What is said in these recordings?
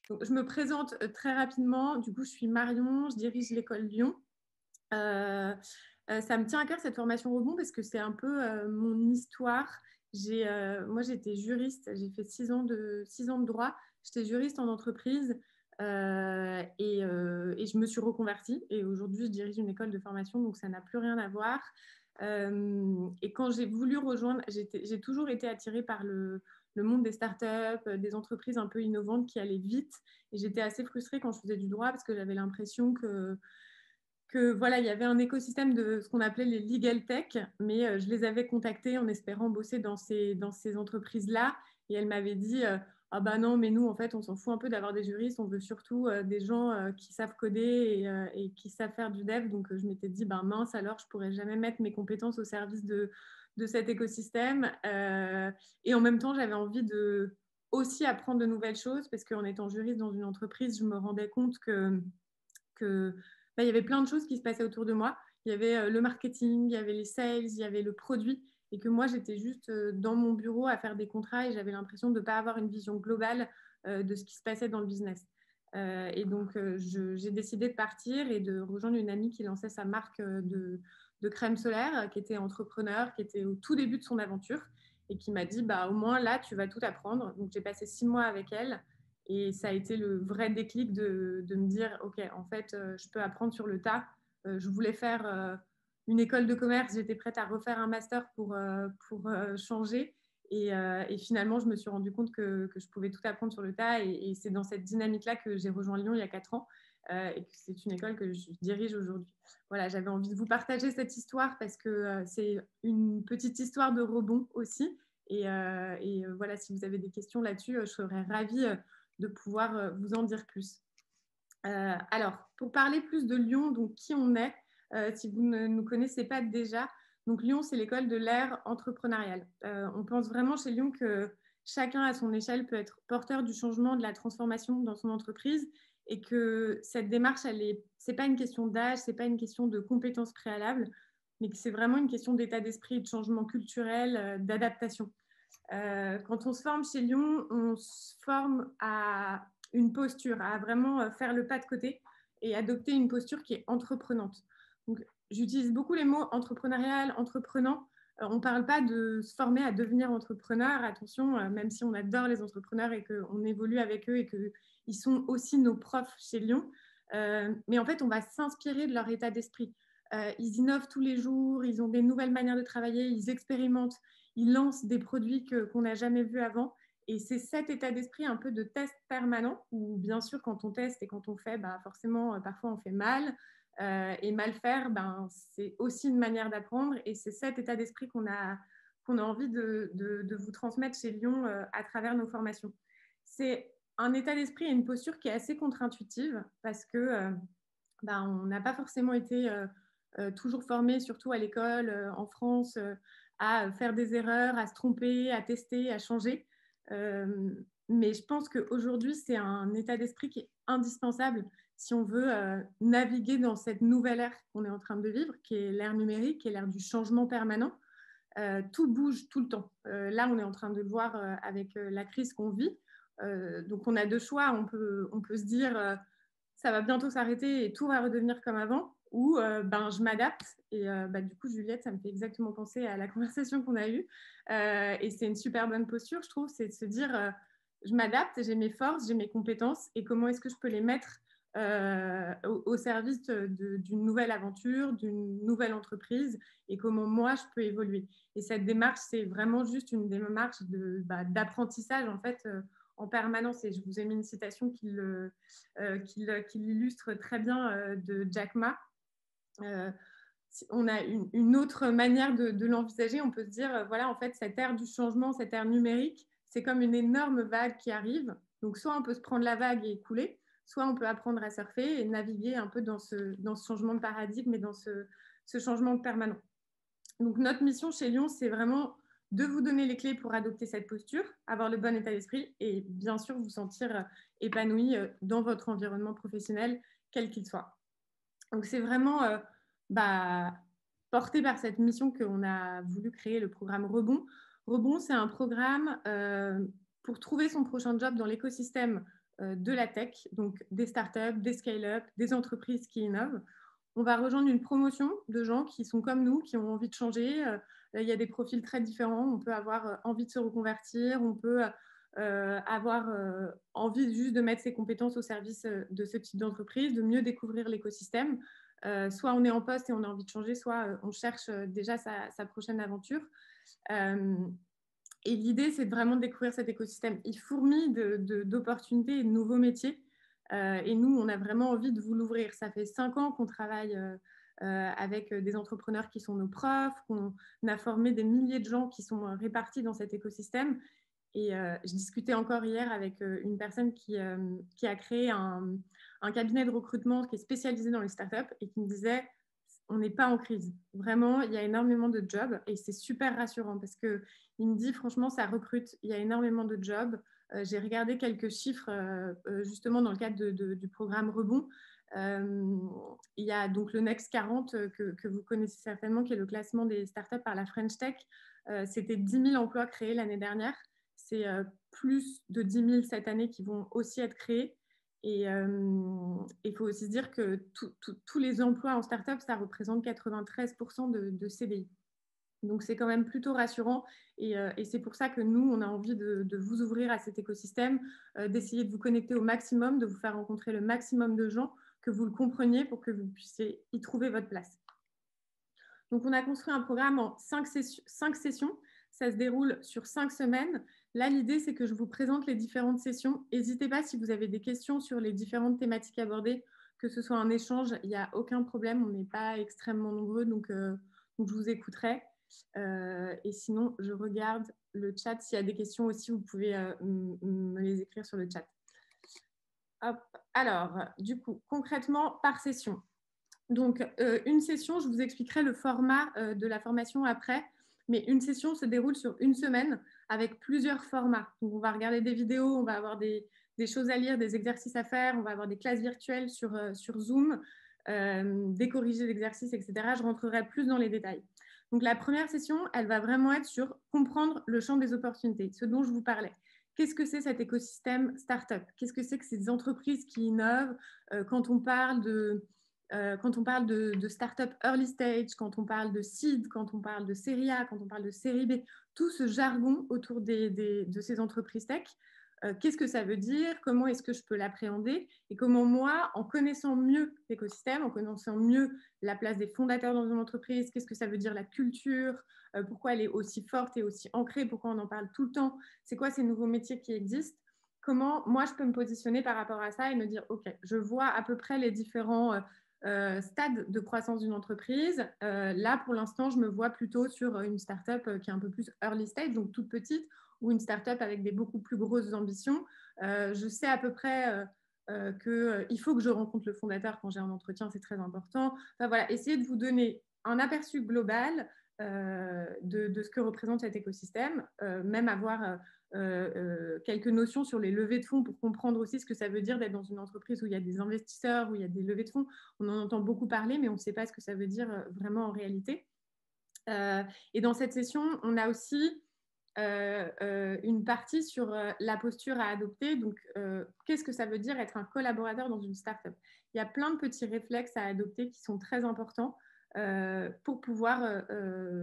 Donc, je me présente très rapidement. Du coup, je suis Marion, je dirige l'école Lyon. Ça me tient à cœur cette formation rebond parce que c'est un peu mon histoire. Moi, j'étais juriste, j'ai fait 6 ans de droit. J'étais juriste en entreprise et je me suis reconvertie. Et aujourd'hui, je dirige une école de formation, donc ça n'a plus rien à voir. Et quand j'ai voulu rejoindre, j'ai toujours été attirée par le monde des startups, des entreprises un peu innovantes qui allaient vite. Et j'étais assez frustrée quand je faisais du droit parce que j'avais l'impression que voilà, il y avait un écosystème de ce qu'on appelait les legal tech, mais je les avais contactés en espérant bosser dans ces entreprises-là. Et elles m'avaient dit ah bah non, mais nous, en fait, on s'en fout un peu d'avoir des juristes, on veut surtout des gens qui savent coder et qui savent faire du dev. Donc, je m'étais dit, ben mince, alors je pourrais jamais mettre mes compétences au service de cet écosystème. Et en même temps, j'avais envie de aussi apprendre de nouvelles choses parce qu'en étant juriste dans une entreprise, je me rendais compte que il y avait plein de choses qui se passaient autour de moi. Il y avait le marketing, il y avait les sales, il y avait le produit. Et que moi, j'étais juste dans mon bureau à faire des contrats et j'avais l'impression de ne pas avoir une vision globale de ce qui se passait dans le business. Et donc, j'ai décidé de partir et de rejoindre une amie qui lançait sa marque de crème solaire, qui était entrepreneur, qui était au tout début de son aventure et qui m'a dit, bah, au moins là, tu vas tout apprendre. Donc, j'ai passé 6 mois avec elle. Et ça a été le vrai déclic de me dire, OK, en fait, je peux apprendre sur le tas. Je voulais faire une école de commerce, j'étais prête à refaire un master pour changer. Et finalement, je me suis rendu compte que je pouvais tout apprendre sur le tas. Et c'est dans cette dynamique-là que j'ai rejoint Lyon il y a 4 ans et que c'est une école que je dirige aujourd'hui. Voilà, j'avais envie de vous partager cette histoire parce que c'est une petite histoire de rebond aussi. Voilà, si vous avez des questions là-dessus, je serais ravie de pouvoir vous en dire plus. Alors, pour parler plus de Lyon, donc qui on est, si vous ne nous connaissez pas déjà, donc Lyon, c'est l'école de l'ère entrepreneuriale. On pense vraiment chez Lyon que chacun à son échelle peut être porteur du changement, de la transformation dans son entreprise et que cette démarche, c'est pas une question d'âge, c'est pas une question de compétences préalables, mais que c'est vraiment une question d'état d'esprit, de changement culturel, d'adaptation. Quand on se forme chez Lyon, on se forme à une posture, à vraiment faire le pas de côté et adopter une posture qui est entreprenante. Donc, j'utilise beaucoup les mots entrepreneurial, entreprenant. On ne parle pas de se former à devenir entrepreneur. Attention, même si on adore les entrepreneurs et qu'on évolue avec eux et qu'ils sont aussi nos profs chez Lyon. Mais en fait, on va s'inspirer de leur état d'esprit. Ils innovent tous les jours, ils ont des nouvelles manières de travailler, ils expérimentent, ils lancent des produits qu'on n'a jamais vus avant. Et c'est cet état d'esprit un peu de test permanent où, bien sûr, quand on teste et quand on fait, bah, forcément, parfois on fait mal. Et mal faire, ben, c'est aussi une manière d'apprendre. Et c'est cet état d'esprit qu'on a envie de vous transmettre chez Lyon à travers nos formations. C'est un état d'esprit et une posture qui est assez contre-intuitive parce que ben, on n'a pas forcément été toujours formé, surtout à l'école, en France, à faire des erreurs, à se tromper, à tester, à changer. Mais je pense qu'aujourd'hui, c'est un état d'esprit qui est indispensable si on veut naviguer dans cette nouvelle ère qu'on est en train de vivre, qui est l'ère numérique, qui est l'ère du changement permanent. Tout bouge tout le temps. Là, on est en train de le voir avec la crise qu'on vit. Donc, on a deux choix. On peut se dire ça va bientôt s'arrêter et tout va redevenir comme avant, ou ben, je m'adapte. Et bah, du coup, Juliette, ça me fait exactement penser à la conversation qu'on a eue. Et c'est une super bonne posture, je trouve, c'est de se dire je m'adapte, j'ai mes forces, j'ai mes compétences, et comment est-ce que je peux les mettre au service d'une nouvelle aventure, d'une nouvelle entreprise, et comment moi, je peux évoluer. Et cette démarche, c'est vraiment juste une démarche d'apprentissage, en fait, en permanence. Et je vous ai mis une citation qui l'illustre très bien de Jack Ma. Euh, on a une autre manière de l'envisager. On peut se dire, voilà, en fait, cette ère du changement, cette ère numérique, c'est comme une énorme vague qui arrive. Donc, soit on peut se prendre la vague et couler, soit on peut apprendre à surfer et naviguer un peu dans ce changement de paradigme et dans ce changement permanent. Donc, notre mission chez Lyon, c'est vraiment de vous donner les clés pour adopter cette posture, avoir le bon état d'esprit et bien sûr vous sentir épanoui dans votre environnement professionnel, quel qu'il soit. Donc, c'est vraiment porté par cette mission qu'on a voulu créer le programme Rebond. Rebond, c'est un programme pour trouver son prochain job dans l'écosystème de la tech, donc des startups, des scale-up, des entreprises qui innovent. On va rejoindre une promotion de gens qui sont comme nous, qui ont envie de changer. Il y a des profils très différents. On peut avoir envie de se reconvertir, on peut avoir envie juste de mettre ses compétences au service de ce type d'entreprise, de mieux découvrir l'écosystème. Soit on est en poste et on a envie de changer, soit on cherche déjà sa prochaine aventure. Et l'idée, c'est vraiment de découvrir cet écosystème. Il fourmille d'opportunités et de nouveaux métiers. Et nous, on a vraiment envie de vous l'ouvrir. Ça fait 5 ans qu'on travaille avec des entrepreneurs qui sont nos profs, qu'on a formé des milliers de gens qui sont répartis dans cet écosystème. Et je discutais encore hier avec une personne qui a créé un cabinet de recrutement qui est spécialisé dans les startups et qui me disait on n'est pas en crise. Vraiment, il y a énormément de jobs et c'est super rassurant parce qu'il me dit franchement, ça recrute, il y a énormément de jobs. J'ai regardé quelques chiffres justement dans le cadre du programme Rebond. Il y a donc le Next 40 que vous connaissez certainement, qui est le classement des startups par la French Tech. C'était 10 000 emplois créés l'année dernière. C'est plus de 10 000 cette année qui vont aussi être créés. Et il faut aussi se dire que tous les emplois en start-up, ça représente 93% de CDI. Donc, c'est quand même plutôt rassurant. Et c'est pour ça que nous, on a envie de vous ouvrir à cet écosystème, d'essayer de vous connecter au maximum, de vous faire rencontrer le maximum de gens, que vous le compreniez pour que vous puissiez y trouver votre place. Donc, on a construit un programme en 5 sessions. Ça se déroule sur 5 semaines. Là, l'idée, c'est que je vous présente les différentes sessions. N'hésitez pas si vous avez des questions sur les différentes thématiques abordées, que ce soit un échange, il n'y a aucun problème. On n'est pas extrêmement nombreux, donc je vous écouterai. Et sinon, je regarde le chat. S'il y a des questions aussi, vous pouvez me les écrire sur le chat. Hop. Alors, du coup, concrètement, par session. Donc, une session, je vous expliquerai le format de la formation après, mais une session se déroule sur une semaine avec plusieurs formats. Donc, on va regarder des vidéos, on va avoir des choses à lire, des exercices à faire, on va avoir des classes virtuelles sur Zoom, des corrigés d'exercices, etc. Je rentrerai plus dans les détails. Donc, la première session, elle va vraiment être sur comprendre le champ des opportunités, ce dont je vous parlais. Qu'est-ce que c'est cet écosystème startup? Qu'est-ce que c'est que ces entreprises qui innovent? Quand on parle de start-up early stage, quand on parle de seed, quand on parle de série A, quand on parle de série B, tout ce jargon autour de ces entreprises tech, qu'est-ce que ça veut dire? Comment est-ce que je peux l'appréhender? Et comment moi, en connaissant mieux l'écosystème, en connaissant mieux la place des fondateurs dans une entreprise, qu'est-ce que ça veut dire la culture? Pourquoi elle est aussi forte et aussi ancrée? Pourquoi on en parle tout le temps? C'est quoi ces nouveaux métiers qui existent? Comment moi, je peux me positionner par rapport à ça et me dire, OK, je vois à peu près les différents stade de croissance d'une entreprise. Là, pour l'instant, je me vois plutôt sur une startup qui est un peu plus early stage, donc toute petite, ou une startup avec des beaucoup plus grosses ambitions. Je sais à peu près qu'il faut que je rencontre le fondateur quand j'ai un entretien, c'est très important. Enfin, voilà, essayer de vous donner un aperçu global de ce que représente cet écosystème, même avoir quelques notions sur les levées de fonds pour comprendre aussi ce que ça veut dire d'être dans une entreprise où il y a des investisseurs, où il y a des levées de fonds. On en entend beaucoup parler, mais on ne sait pas ce que ça veut dire vraiment en réalité. Et dans cette session, on a aussi une partie sur la posture à adopter. Donc, qu'est-ce que ça veut dire être un collaborateur dans une startup? Il y a plein de petits réflexes à adopter qui sont très importants pour pouvoir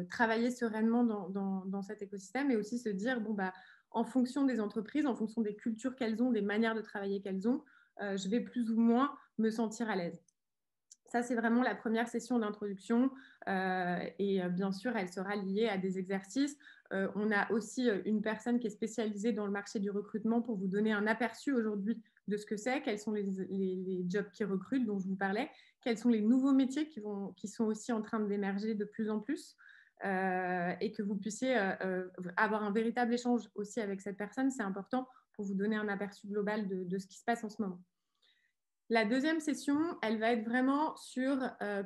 travailler sereinement dans cet écosystème et aussi se dire, bon, bah, en fonction des entreprises, en fonction des cultures qu'elles ont, des manières de travailler qu'elles ont, je vais plus ou moins me sentir à l'aise. Ça, c'est vraiment la première session d'introduction et bien sûr, elle sera liée à des exercices. On a aussi une personne qui est spécialisée dans le marché du recrutement pour vous donner un aperçu aujourd'hui de ce que c'est, quels sont les jobs qui recrutent dont je vous parlais, quels sont les nouveaux métiers qui sont aussi en train d'émerger de plus en plus et que vous puissiez avoir un véritable échange aussi avec cette personne. C'est important pour vous donner un aperçu global de ce qui se passe en ce moment. La deuxième session, elle va être vraiment sur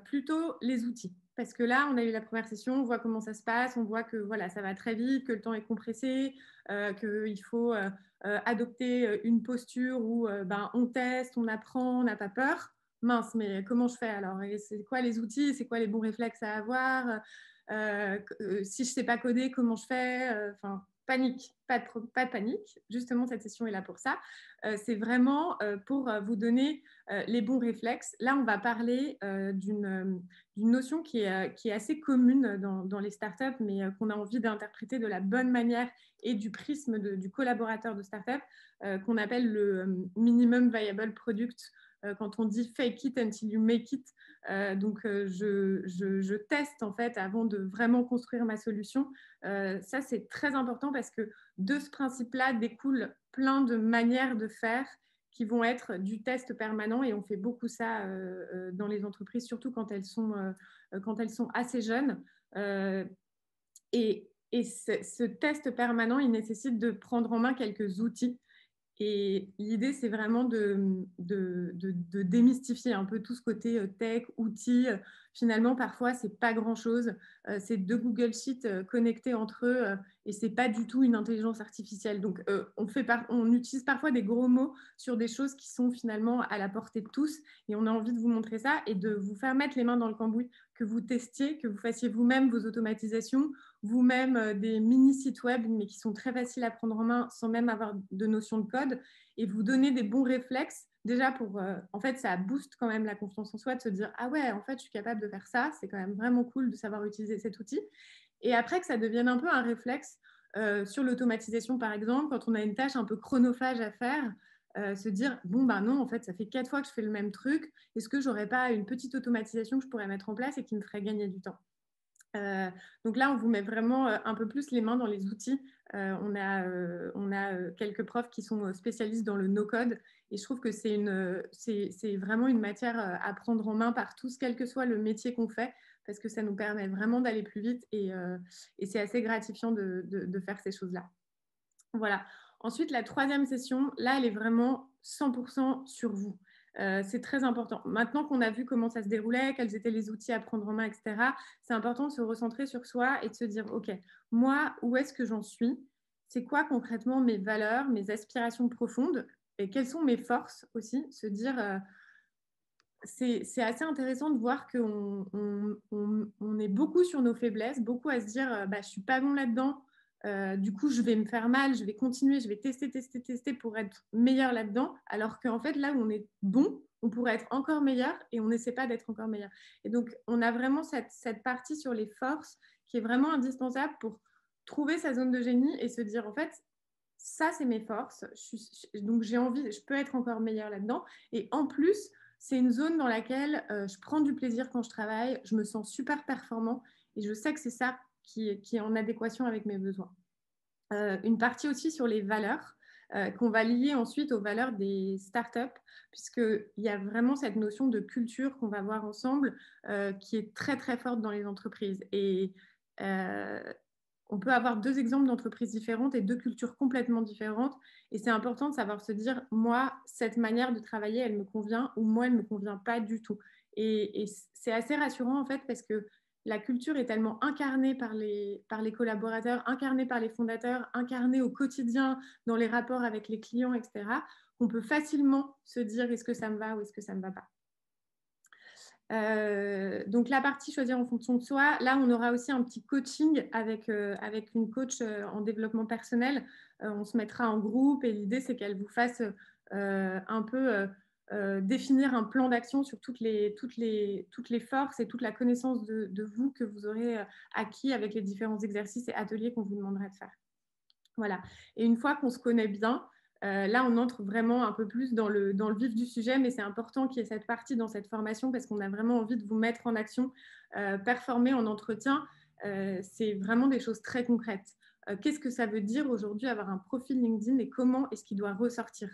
plutôt les outils. Parce que là, on a eu la première session, on voit comment ça se passe, on voit que voilà, ça va très vite, que le temps est compressé, qu'il faut adopter une posture où on teste, on apprend, on n'a pas peur. Mince, mais comment je fais alors? Et c'est quoi les outils? C'est quoi les bons réflexes à avoir? Si je ne sais pas coder, comment je fais? panique, pas de panique. Justement, cette session est là pour ça. C'est vraiment pour vous donner les bons réflexes. Là, on va parler d'une notion qui est assez commune dans les startups, mais qu'on a envie d'interpréter de la bonne manière et du prisme du collaborateur de startup, qu'on appelle le minimum viable product. Quand on dit fake it until you make it, donc je teste en fait avant de vraiment construire ma solution. Ça, c'est très important parce que de ce principe-là découle plein de manières de faire qui vont être du test permanent et on fait beaucoup ça dans les entreprises, surtout quand elles sont assez jeunes. Et ce test permanent, il nécessite de prendre en main quelques outils. Et l'idée, c'est vraiment de démystifier un peu tout ce côté tech, outils. Finalement, parfois, c'est pas grand-chose. C'est deux Google Sheets connectés entre eux et c'est pas du tout une intelligence artificielle. Donc, on utilise parfois des gros mots sur des choses qui sont finalement à la portée de tous. Et on a envie de vous montrer ça et de vous faire mettre les mains dans le cambouis, que vous testiez, que vous fassiez vous-même vos automatisations, vous-même des mini sites web, mais qui sont très faciles à prendre en main sans même avoir de notion de code, et vous donner des bons réflexes. Déjà, en fait, ça booste quand même la confiance en soi de se dire « Ah ouais, en fait, je suis capable de faire ça. C'est quand même vraiment cool de savoir utiliser cet outil. » Et après, que ça devienne un peu un réflexe sur l'automatisation, par exemple, quand on a une tâche un peu chronophage à faire, se dire « Bon, ben non, en fait, ça fait 4 fois que je fais le même truc. Est-ce que j'aurais pas une petite automatisation que je pourrais mettre en place et qui me ferait gagner du temps ?» Donc là, on vous met vraiment un peu plus les mains dans les outils. On a quelques profs qui sont spécialistes dans le no-code et je trouve que c'est vraiment une matière à prendre en main par tous, quel que soit le métier qu'on fait, parce que ça nous permet vraiment d'aller plus vite et c'est assez gratifiant de faire ces choses-là. Voilà. Ensuite, la troisième session, là, elle est vraiment 100% sur vous. C'est très important. Maintenant qu'on a vu comment ça se déroulait, quels étaient les outils à prendre en main, etc., c'est important de se recentrer sur soi et de se dire, OK, moi, où est-ce que j'en suis? C'est quoi concrètement mes valeurs, mes aspirations profondes et quelles sont mes forces aussi? Se dire, c'est assez intéressant de voir qu'on on est beaucoup sur nos faiblesses, beaucoup à se dire, bah, je ne suis pas bon là-dedans. Du coup, je vais me faire mal, je vais continuer, je vais tester pour être meilleur là-dedans. Alors qu'en fait, là où on est bon, on pourrait être encore meilleur et on n'essaie pas d'être encore meilleur. Et donc, on a vraiment cette partie sur les forces qui est vraiment indispensable pour trouver sa zone de génie et se dire, en fait, ça, c'est mes forces. Donc, j'ai envie, je peux être encore meilleur là-dedans. Et en plus, c'est une zone dans laquelle je prends du plaisir quand je travaille, je me sens super performant et je sais que c'est ça qui est en adéquation avec mes besoins. Une partie aussi sur les valeurs qu'on va lier ensuite aux valeurs des startups, puisqu'il y a vraiment cette notion de culture qu'on va voir ensemble qui est très très forte dans les entreprises. Et on peut avoir deux exemples d'entreprises différentes et deux cultures complètement différentes. Et c'est important de savoir se dire, moi, cette manière de travailler, elle me convient ou moi, elle ne me convient pas du tout. Et c'est assez rassurant, en fait, parce que la culture est tellement incarnée par les collaborateurs, incarnée par les fondateurs, incarnée au quotidien dans les rapports avec les clients, etc., qu'on peut facilement se dire, est-ce que ça me va ou est-ce que ça ne me va pas. Donc la partie choisir en fonction de soi, là on aura aussi un petit coaching avec une coach en développement personnel. On se mettra en groupe et l'idée c'est qu'elle vous fasse un peu définir un plan d'action sur toutes les forces et toute la connaissance de vous que vous aurez acquis avec les différents exercices et ateliers qu'on vous demanderait de faire. Voilà. Et une fois qu'on se connaît bien, là, on entre vraiment un peu plus dans le vif du sujet, mais c'est important qu'il y ait cette partie dans cette formation parce qu'on a vraiment envie de vous mettre en action, performer en entretien. C'est vraiment des choses très concrètes. Qu'est-ce que ça veut dire aujourd'hui avoir un profil LinkedIn et comment est-ce qu'il doit ressortir?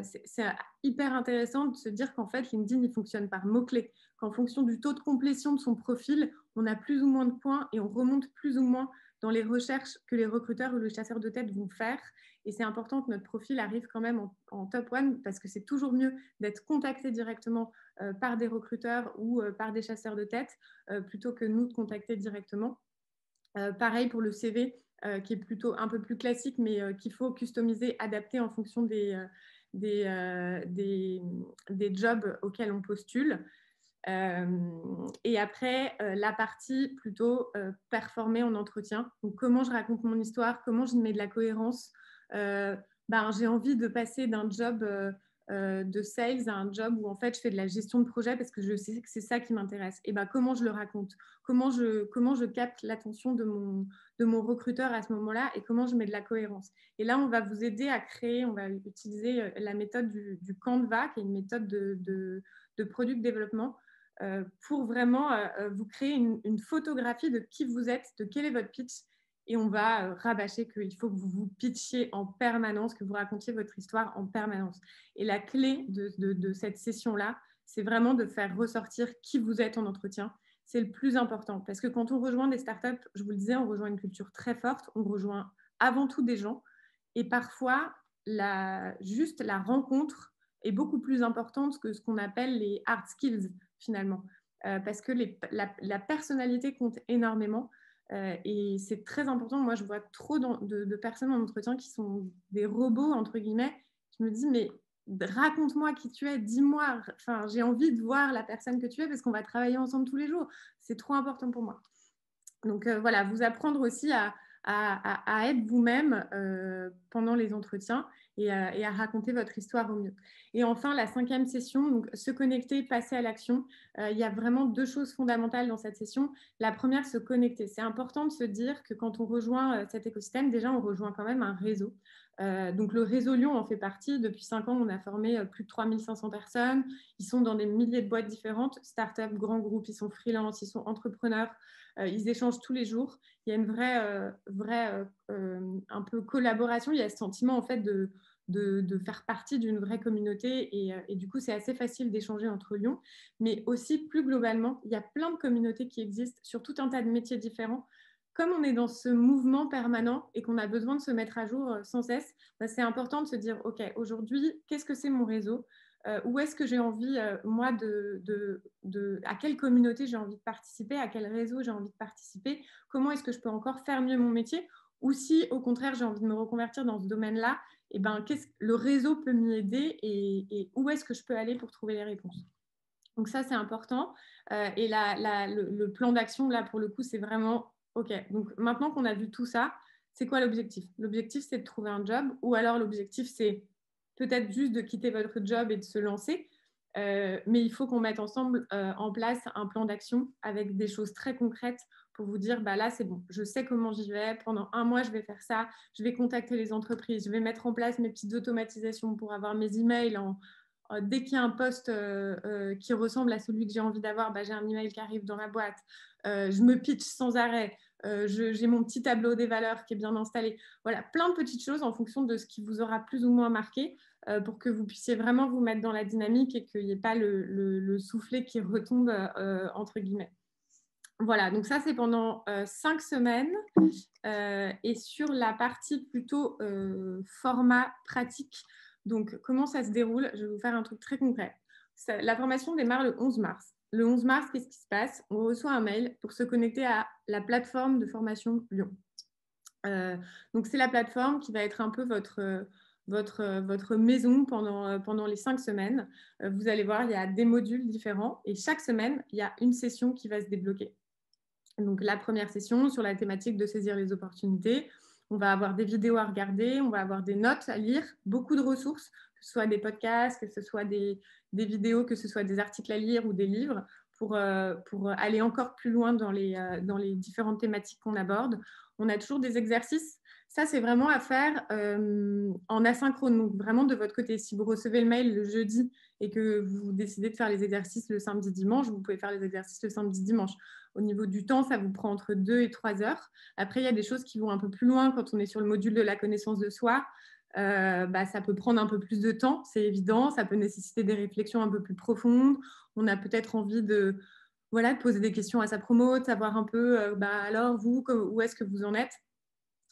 C'est hyper intéressant de se dire qu'en fait, LinkedIn, il fonctionne par mots-clés, qu'en fonction du taux de complétion de son profil, on a plus ou moins de points et on remonte plus ou moins dans les recherches que les recruteurs ou les chasseurs de tête vont faire. Et c'est important que notre profil arrive quand même en top one parce que c'est toujours mieux d'être contacté directement par des recruteurs ou par des chasseurs de tête plutôt que nous de contacter directement. Pareil pour le CV qui est plutôt un peu plus classique mais qu'il faut customiser, adapter en fonction des jobs auxquels on postule. Et après, la partie plutôt performer en entretien. Donc, comment je raconte mon histoire, comment je mets de la cohérence. J'ai envie de passer d'un job de sales à un job où en fait je fais de la gestion de projet parce que je sais que c'est ça qui m'intéresse. Et comment je le raconte, comment je capte l'attention de mon recruteur à ce moment-là et comment je mets de la cohérence. Et là, on va vous aider à créer, on va utiliser la méthode du Canva, qui est une méthode de product développement, pour vraiment vous créer une photographie de qui vous êtes, de quel est votre pitch. Et on va rabâcher qu'il faut que vous vous pitchiez en permanence, que vous racontiez votre histoire en permanence. Et la clé de cette session-là, c'est vraiment de faire ressortir qui vous êtes en entretien. C'est le plus important parce que quand on rejoint des startups, je vous le disais, on rejoint une culture très forte, on rejoint avant tout des gens. Et parfois, juste la rencontre est beaucoup plus importante que ce qu'on appelle les hard skills finalement. Parce que la personnalité compte énormément. Et c'est très important. Moi, je vois trop de personnes en entretien qui sont des robots, entre guillemets. Je me dis, mais raconte-moi qui tu es, dis-moi. Enfin, j'ai envie de voir la personne que tu es parce qu'on va travailler ensemble tous les jours. C'est trop important pour moi. Donc, voilà, vous apprendre aussi à être vous-même pendant les entretiens et à raconter votre histoire au mieux. Et enfin, la 5e session, donc se connecter, passer à l'action. Il y a vraiment 2 choses fondamentales dans cette session. La première, se connecter. C'est important de se dire que quand on rejoint cet écosystème, déjà, on rejoint quand même un réseau. Donc, le réseau Lyon en fait partie. Depuis 5 ans, on a formé plus de 3500 personnes. Ils sont dans des milliers de boîtes différentes, start-up, grands groupes, ils sont freelance, ils sont entrepreneurs. Ils échangent tous les jours. Il y a une vraie un peu collaboration. Il y a ce sentiment en fait de faire partie d'une vraie communauté et du coup c'est assez facile d'échanger entre Lyon, mais aussi plus globalement il y a plein de communautés qui existent sur tout un tas de métiers différents. Comme on est dans ce mouvement permanent et qu'on a besoin de se mettre à jour sans cesse, c'est important de se dire ok, aujourd'hui qu'est-ce que c'est mon réseau, où est-ce que j'ai envie, moi, à quelle communauté j'ai envie de participer, à quel réseau j'ai envie de participer, comment est-ce que je peux encore faire mieux mon métier, ou si, au contraire, j'ai envie de me reconvertir dans ce domaine-là, et le réseau peut m'y aider et où est-ce que je peux aller pour trouver les réponses. Donc ça, c'est important. Et le plan d'action, là, pour le coup, c'est vraiment, OK, donc maintenant qu'on a vu tout ça, c'est quoi l'objectif? L'objectif, c'est de trouver un job ou alors l'objectif, c'est peut-être juste de quitter votre job et de se lancer. Mais il faut qu'on mette ensemble en place un plan d'action avec des choses très concrètes pour vous dire, là, c'est bon, je sais comment j'y vais. Pendant 1 mois, je vais faire ça. Je vais contacter les entreprises. Je vais mettre en place mes petites automatisations pour avoir mes emails dès qu'il y a un poste qui ressemble à celui que j'ai envie d'avoir, j'ai un email qui arrive dans la boîte. Je me pitch sans arrêt. J'ai mon petit tableau des valeurs qui est bien installé. Voilà, plein de petites choses en fonction de ce qui vous aura plus ou moins marqué pour que vous puissiez vraiment vous mettre dans la dynamique et qu'il n'y ait pas le soufflet qui retombe entre guillemets. Voilà, donc ça c'est pendant 5 semaines. Et sur la partie plutôt format pratique, donc comment ça se déroule, je vais vous faire un truc très concret. La formation démarre le 11 mars. Le 11 mars, qu'est-ce qui se passe? On reçoit un mail pour se connecter à la plateforme de formation Lyon. Donc c'est la plateforme qui va être un peu votre maison pendant les 5 semaines. Vous allez voir, il y a des modules différents et chaque semaine, il y a une session qui va se débloquer. Donc la première session sur la thématique de saisir les opportunités. On va avoir des vidéos à regarder, on va avoir des notes à lire, beaucoup de ressources, que ce soit des podcasts, que ce soit des vidéos, que ce soit des articles à lire ou des livres pour aller encore plus loin dans les différentes thématiques qu'on aborde. On a toujours des exercices. Ça, c'est vraiment à faire en asynchrone. Donc, vraiment de votre côté, si vous recevez le mail le jeudi et que vous décidez de faire les exercices le samedi-dimanche, vous pouvez faire les exercices le samedi-dimanche. Au niveau du temps, ça vous prend entre 2 et 3 heures. Après, il y a des choses qui vont un peu plus loin quand on est sur le module de la connaissance de soi. Ça peut prendre un peu plus de temps, c'est évident. Ça peut nécessiter des réflexions un peu plus profondes. On a peut-être envie de poser des questions à sa promo, de savoir un peu, alors vous, où est-ce que vous en êtes?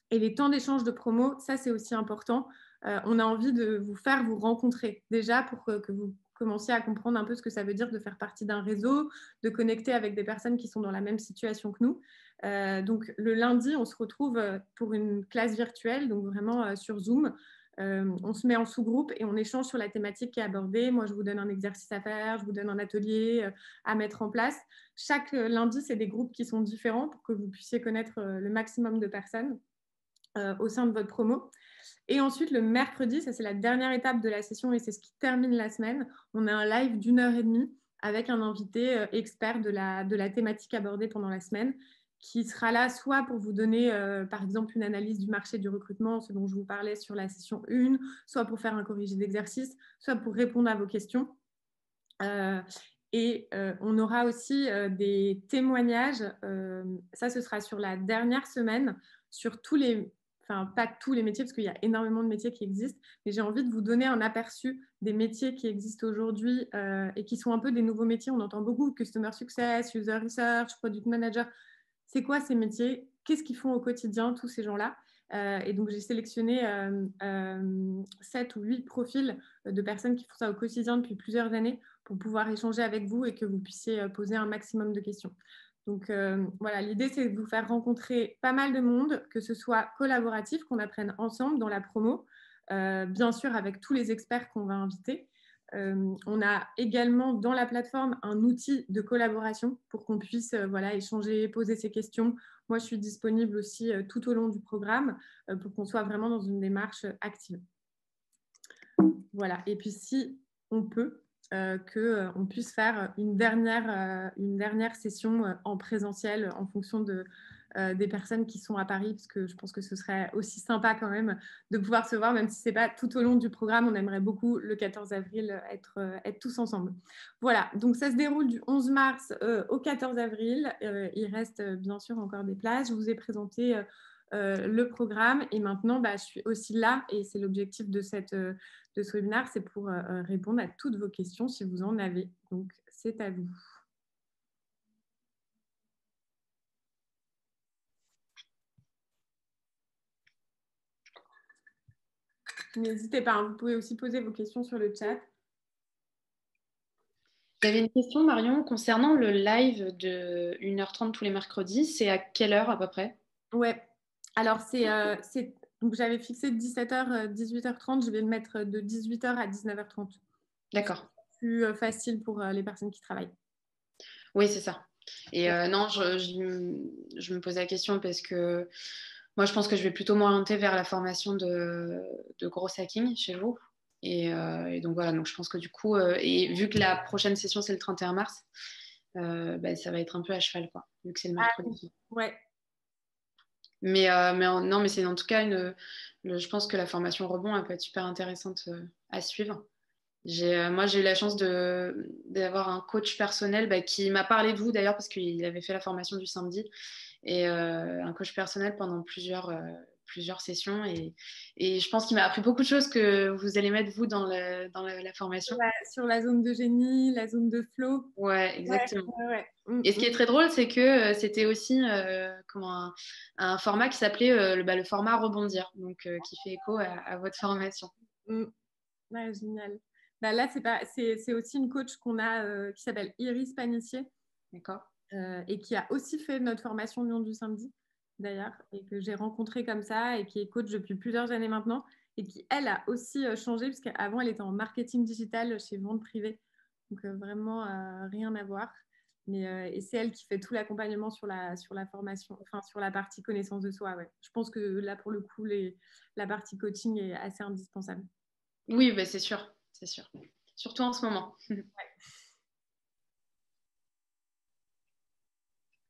Et les temps d'échange de promo, ça c'est aussi important. On a envie de vous faire vous rencontrer déjà pour que vous commenciez à comprendre un peu ce que ça veut dire de faire partie d'un réseau, de connecter avec des personnes qui sont dans la même situation que nous. Donc le lundi, on se retrouve pour une classe virtuelle, donc vraiment sur Zoom. On se met en sous-groupe et on échange sur la thématique qui est abordée. Moi, je vous donne un exercice à faire, je vous donne un atelier à mettre en place. Chaque lundi, c'est des groupes qui sont différents pour que vous puissiez connaître le maximum de personnes au sein de votre promo. Et ensuite, le mercredi, ça c'est la dernière étape de la session et c'est ce qui termine la semaine. On a un live d'1 h 30 avec un invité expert de la thématique abordée pendant la semaine qui sera là soit pour vous donner, par exemple, une analyse du marché du recrutement, ce dont je vous parlais sur la session 1, soit pour faire un corrigé d'exercice, soit pour répondre à vos questions. On aura aussi des témoignages, ça ce sera sur la dernière semaine, sur tous les, enfin pas tous les métiers parce qu'il y a énormément de métiers qui existent, mais j'ai envie de vous donner un aperçu des métiers qui existent aujourd'hui et qui sont un peu des nouveaux métiers. On entend beaucoup Customer Success, User Research, Product Manager. C'est quoi ces métiers? Qu'est-ce qu'ils font au quotidien, tous ces gens-là? Et donc, j'ai sélectionné 7 ou 8 profils de personnes qui font ça au quotidien depuis plusieurs années pour pouvoir échanger avec vous et que vous puissiez poser un maximum de questions. Donc, voilà, l'idée, c'est de vous faire rencontrer pas mal de monde, que ce soit collaboratif, qu'on apprenne ensemble dans la promo, bien sûr avec tous les experts qu'on va inviter. On a également dans la plateforme un outil de collaboration pour qu'on puisse voilà, échanger, poser ses questions. Moi, je suis disponible aussi tout au long du programme pour qu'on soit vraiment dans une démarche active. Voilà. Et puis, si on peut, qu'on puisse faire une dernière session en présentiel en fonction des personnes qui sont à Paris, parce que je pense que ce serait aussi sympa quand même de pouvoir se voir, même si ce n'est pas tout au long du programme. On aimerait beaucoup le 14 avril être tous ensemble. Voilà, donc ça se déroule du 11 mars au 14 avril. Il reste bien sûr encore des places. Je vous ai présenté le programme et maintenant, je suis aussi là et c'est l'objectif de ce webinaire, c'est pour répondre à toutes vos questions si vous en avez. Donc, c'est à vous. N'hésitez pas, hein, vous pouvez aussi poser vos questions sur le chat. J'avais une question, Marion, concernant le live de 1 h 30 tous les mercredis. C'est à quelle heure à peu près? Ouais, alors donc j'avais fixé 17h, 18h30. Je vais le mettre de 18h à 19h30. D'accord. Plus facile pour les personnes qui travaillent. Oui, c'est ça. Et non, je me posais la question parce que moi, je pense que je vais plutôt m'orienter vers la formation de gros hacking chez vous. Et donc voilà, donc je pense que du coup, et vu que la prochaine session, c'est le 31 mars, ça va être un peu à cheval, quoi, vu que c'est le mercredi. Ouais. Non, mais c'est en tout cas je pense que la formation rebond, elle peut être super intéressante à suivre. Moi, j'ai eu la chance d'avoir un coach personnel qui m'a parlé de vous d'ailleurs parce qu'il avait fait la formation du samedi et un coach personnel pendant plusieurs sessions et je pense qu'il m'a appris beaucoup de choses que vous allez mettre vous dans la formation. Sur la zone de génie, la zone de flow. Ouais, exactement. Ouais. Et ce qui est très drôle, c'est que c'était aussi un format qui s'appelait le format rebondir, donc qui fait écho à votre formation. Ouais, génial. Là, c'est aussi une coach qu'on a qui s'appelle Iris Panissier. D'accord. Et qui a aussi fait notre formation Lyon du samedi, d'ailleurs, et que j'ai rencontrée comme ça, et qui est coach depuis plusieurs années maintenant, et qui, elle, a aussi changé, parce qu'avant, elle était en marketing digital chez Vente Privée, donc vraiment rien à voir. Et c'est elle qui fait tout l'accompagnement sur la formation, enfin sur la partie connaissance de soi. Ouais. Je pense que là, pour le coup, la partie coaching est assez indispensable. Oui, c'est sûr, c'est sûr. Surtout en ce moment. Ouais.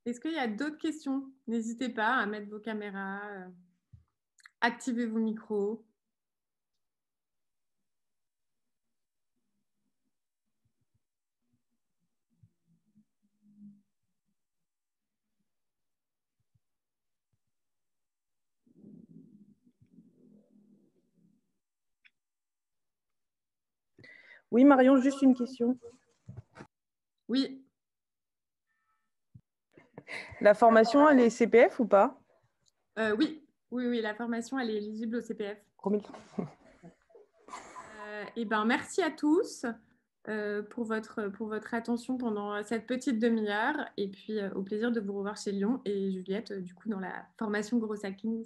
Est-ce qu'il y a d'autres questions? N'hésitez pas à mettre vos caméras, activez vos micros. Oui, Marion, juste une question. Oui. La formation, elle est CPF ou pas? Oui, la formation, elle est éligible au CPF. Merci à tous pour votre attention pendant cette petite demi-heure. Et puis, au plaisir de vous revoir chez Lyon et Juliette, du coup, dans la formation Gros Hacking.